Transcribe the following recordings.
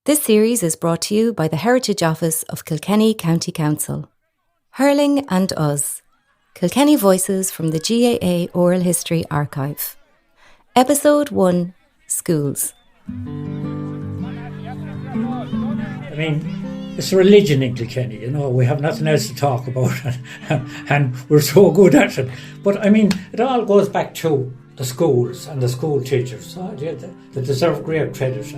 This series is brought to you by the Heritage Office of Kilkenny County Council. Hurling and Us. Kilkenny Voices from the GAA Oral History Archive. Episode 1, Schools. I mean, it's a religion in Kilkenny, you know, we have nothing else to talk about and we're so good at it. But I mean, it all goes back to the schools and the school teachers. They deserve great credit.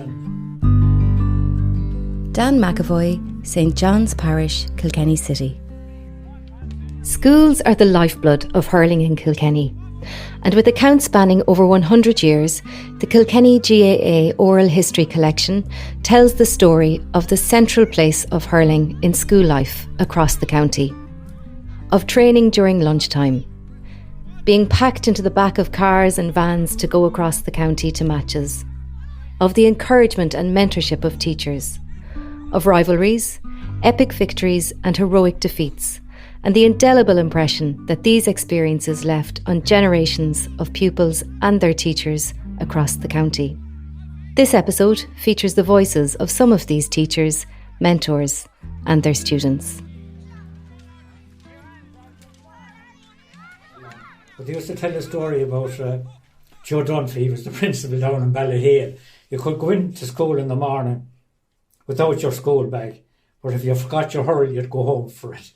Dan McAvoy, St John's Parish, Kilkenny City. Schools are the lifeblood of hurling in Kilkenny, and with accounts spanning over 100 years, the Kilkenny GAA Oral History Collection tells the story of the central place of hurling in school life across the county, of training during lunchtime, being packed into the back of cars and vans to go across the county to matches, of the encouragement and mentorship of teachers, of rivalries, epic victories and heroic defeats, and the indelible impression that these experiences left on generations of pupils and their teachers across the county. This episode features the voices of some of these teachers, mentors, and their students. But they used to tell a story about Joe Dunphy. He was the principal down in Ballyhale. You could go into school in the morning without your school bag, but if you forgot your hurl, you'd go home for it.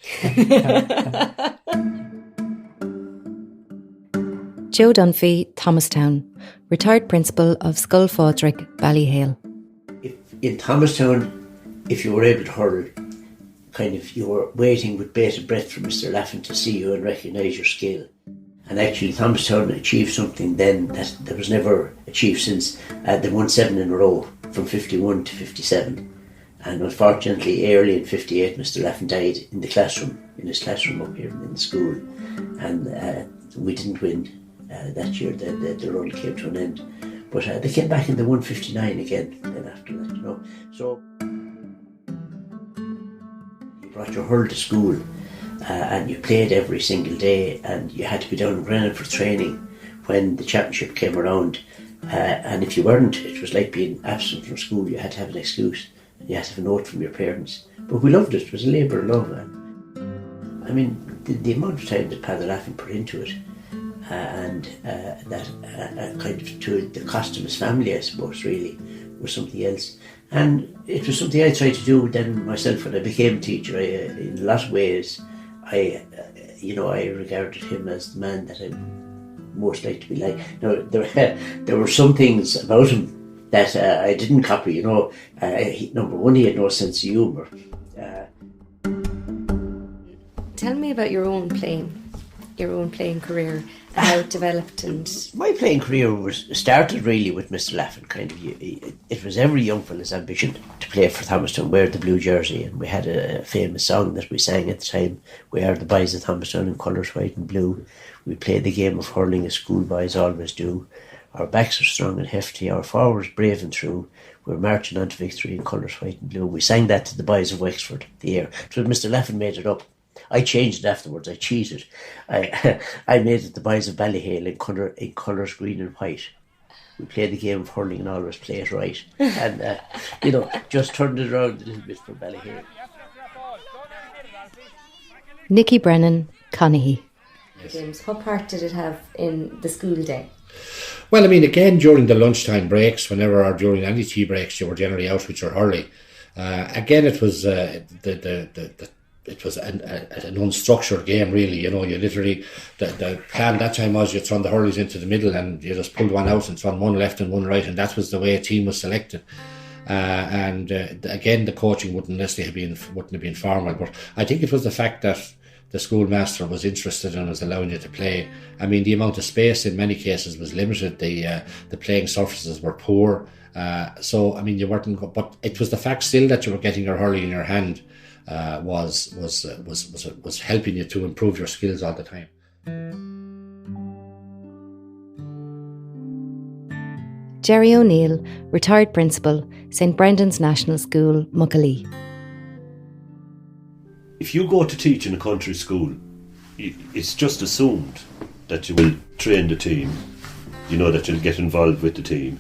Joe Dunphy, Thomastown, retired principal of Sculfordrick, Ballyhale. In Thomastown, if you were able to hurl, you were waiting with bated breath for Mr. Laffin to see you and recognise your skill. And actually, Thomastown achieved something then that was never achieved since. They won 7 in a row, from 51 to 57. And unfortunately, early in 58, Mr. Laffin died in his classroom up here in the school. And we didn't win that year. The run came to an end. But they came back and they won 59 again then after that, you know. So you brought your hurl to school and you played every single day, and you had to be down in Brennan for training when the championship came around. And if you weren't, it was like being absent from school. You had to have an excuse. You had to have a note from your parents. But we loved it. It was a labour of love. And, I mean, the amount of time that Paddy Laffin put into it, and that kind of to the cost of his family, I suppose, really, was something else. And it was something I tried to do then myself when I became a teacher. In a lot of ways, I regarded him as the man that I most like to be like. Now, there were some things about him that I didn't copy, you know. Number one, he had no sense of humour. Tell me about your own playing career, how it developed. And my playing career started really with Mr. Laffin. It was every young fella's ambition to play for Thomastown, wear the blue jersey, and we had a famous song that we sang at the time: "We are the boys of Thomastown in colours white and blue. We play the game of hurling as schoolboys always do. Our backs are strong and hefty, our forwards brave and true. We're marching on to victory in colours white and blue." We sang that to the boys of Wexford the year. It was Mr. Laffin made it up. I changed it afterwards. I cheated. I made it the boys of Ballyhale in colours green and white. We play the game of hurling and always play it right. And, just turned it around a little bit for Ballyhale. Nicky Brennan, Connahee. James, what part did it have in the school day? Well, I mean, again, during the lunchtime breaks, or during any tea breaks, you were generally out with your hurley. Again, it was it was an unstructured game, really. You know, you literally, the plan that time was you throw the hurleys into the middle and you just pulled one out and throw one left and one right, and that was the way a team was selected. Again, the coaching wouldn't necessarily have been formal, but I think it was the fact that the schoolmaster was interested in us allowing you to play. I mean, the amount of space in many cases was limited. The playing surfaces were poor. So I mean, you weren't. But it was the fact still that you were getting your hurley in your hand was helping you to improve your skills all the time. Jerry O'Neill, retired principal, St Brendan's National School, Muckalee. If you go to teach in a country school, it's just assumed that you will train the team, you know, that you'll get involved with the team.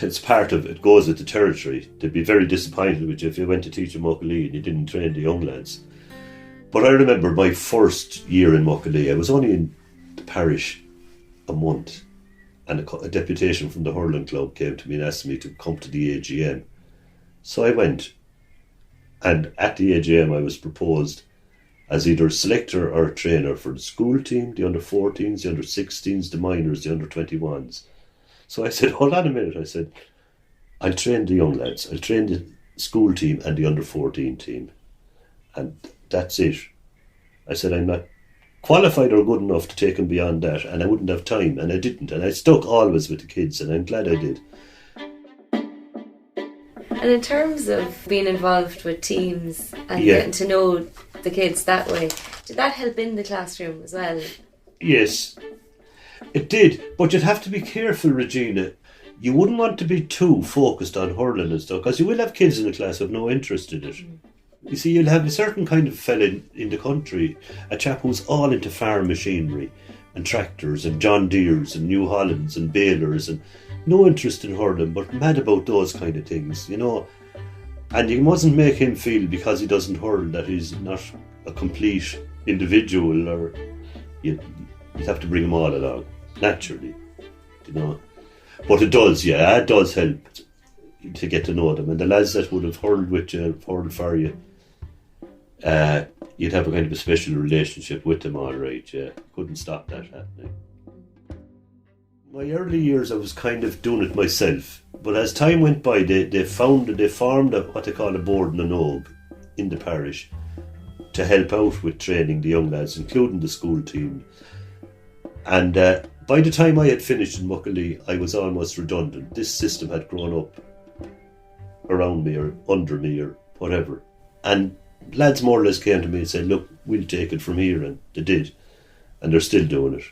it's part of it, goes with the territory. They'd be very disappointed with you if you went to teach in Muckalee and you didn't train the young lads. But I remember my first year in Muckalee, I was only in the parish a month, and a deputation from the Hurling Club came to me and asked me to come to the AGM. So I went, and at the AGM I was proposed as either a selector or a trainer for the school team, the under-14s, the under-16s, the minors, the under-21s. So I said, hold on a minute, I said, I'll train the young lads, I'll train the school team and the under-14 team. And that's it. I said, I'm not qualified or good enough to take them beyond that, and I wouldn't have time, and I didn't. And I stuck always with the kids, and I'm glad I did. And in terms of being involved with teams and getting to know the kids that way, did that help in the classroom as well? Yes, it did. But you'd have to be careful, Regina. You wouldn't want to be too focused on hurling and stuff, because you will have kids in the class who have no interest in it. You see, you'll have a certain kind of fella in the country, a chap who's all into farm machinery and tractors and John Deeres and New Hollands and balers and no interest in hurling, but mad about those kind of things, you know. And you mustn't make him feel, because he doesn't hurl, that he's not a complete individual, or you'd have to bring him all along, naturally, you know. But it does help to get to know them. And the lads that would have hurled with you, hurled for you, you'd have a kind of a special relationship with them, all right, yeah. Couldn't stop that happening. My early years I was kind of doing it myself, but as time went by they formed what they call a board and an OG in the parish to help out with training the young lads, including the school team. And by the time I had finished in Muckalee, I was almost redundant. This system had grown up around me or under me or whatever. And lads more or less came to me and said, look, we'll take it from here, and they did. And they're still doing it.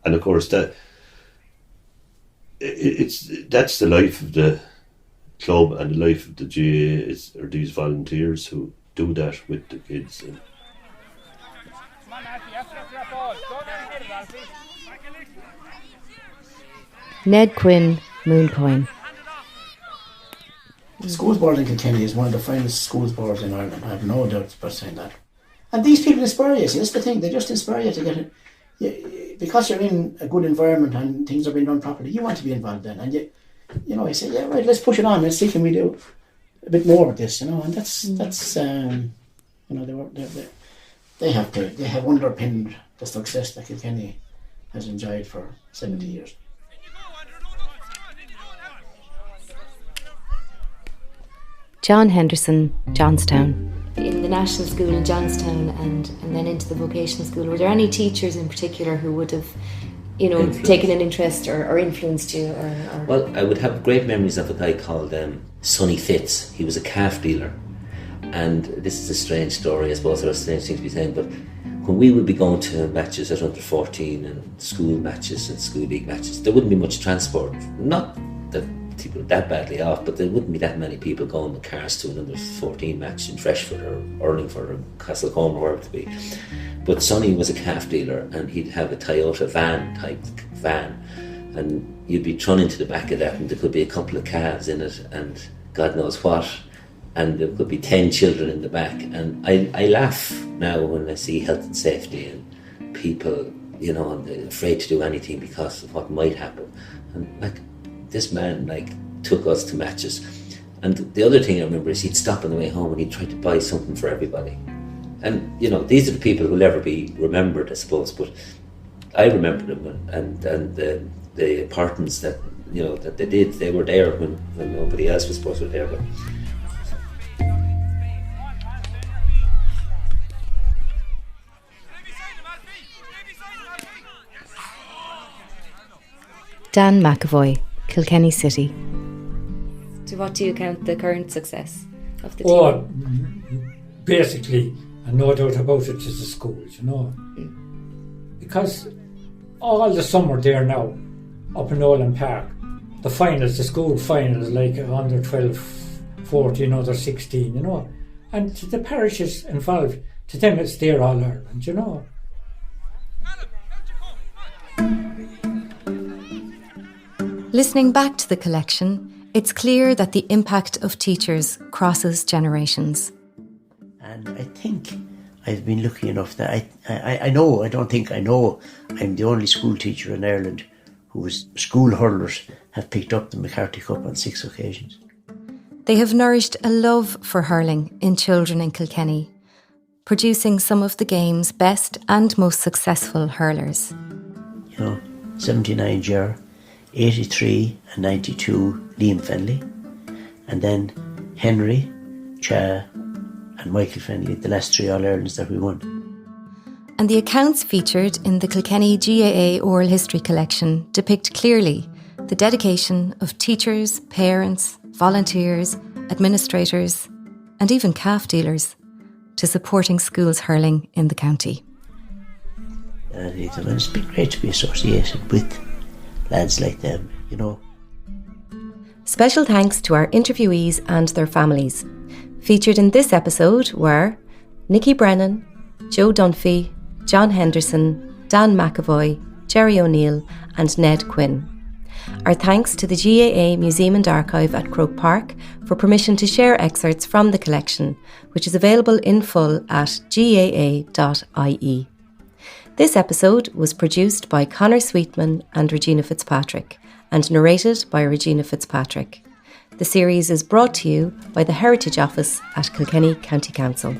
And of course that's the life of the club and the life of the GA are these volunteers who do that with the kids. And Ned Quinn, Mooncoin. The schools board in Kilkenny is one of the finest schools boards in Ireland. I have no doubt about saying that. And these people inspire you. See, that's the thing. They just inspire you to get it. Because you're in a good environment and things are being done properly, you want to be involved then. And you say, yeah, right, let's push it on. Let's see, can we do a bit more with this, you know? And that's they have underpinned the success that Kilkenny has enjoyed for 70 years. John Henderson, Johnstown. In the national school in Johnstown and then into the vocational school, were there any teachers in particular who would have, taken an interest or influenced you? Well, I would have great memories of a guy called Sonny Fitz. He was a calf dealer. And this is a strange story, I suppose there are strange things to be saying, but when we would be going to matches at under 14 and school matches and school league matches, there wouldn't be much transport. Not that people were that badly off, but there wouldn't be that many people going with cars to an under 14 match in Freshford or Urlingford or Castlecombe or wherever to be. But Sonny was a calf dealer and he'd have a Toyota type van, and you'd be thrown into the back of that and there could be a couple of calves in it and God knows what, and there could be 10 children in the back. And I laugh now when I see health and safety and people, afraid to do anything because of what might happen. And this man took us to matches. And the other thing I remember is he'd stop on the way home and he'd try to buy something for everybody. And these are the people who'll never be remembered, I suppose, but I remember them, and the importance that that they were there when nobody else was supposed to be there. But Dan McAvoy, Kilkenny City. To what do you count the current success of the team? Basically, and no doubt about it, is the schools, Because all the summer there now, up in Nolan Park, the finals, the school finals, like under 12, 14, under 16, And to the parishes involved, to them it's there all Ireland, Listening back to the collection, it's clear that the impact of teachers crosses generations. And I think I've been lucky enough that I know I'm the only school teacher in Ireland whose school hurlers have picked up the McCarthy Cup on 6 occasions. They have nourished a love for hurling in children in Kilkenny, producing some of the game's best and most successful hurlers. 79 Ger, 83 and 92 Liam Fennelly, and then Henry, Cha and Michael Fennelly, the last 3 All-Irelands that we won. And the accounts featured in the Kilkenny GAA Oral History Collection depict clearly the dedication of teachers, parents, volunteers, administrators and even calf dealers to supporting schools hurling in the county. It's been great to be associated with lads like them, Special thanks to our interviewees and their families. Featured in this episode were Nicky Brennan, Joe Dunphy, John Henderson, Dan McAvoy, Jerry O'Neill and Ned Quinn. Our thanks to the GAA Museum and Archive at Croke Park for permission to share excerpts from the collection, which is available in full at gaa.ie. This episode was produced by Conor Sweetman and Regina Fitzpatrick and narrated by Regina Fitzpatrick. The series is brought to you by the Heritage Office at Kilkenny County Council.